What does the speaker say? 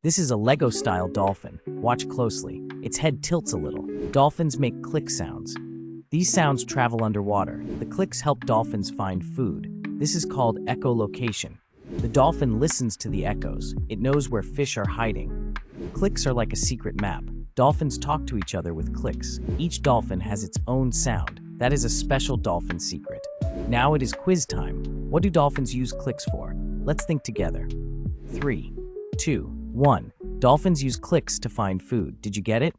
This is a Lego-style dolphin. Watch closely. Its head tilts a little. Dolphins make click sounds. These sounds travel underwater. The clicks help dolphins find food. This is called echolocation. The dolphin listens to the echoes. It knows where fish are hiding. Clicks are like a secret map. Dolphins talk to each other with clicks. Each dolphin has its own sound. That is a special dolphin secret. Now it is quiz time. What do dolphins use clicks for? Let's think together. 3, 2, 1. Dolphins use clicks to find food. Did you get it?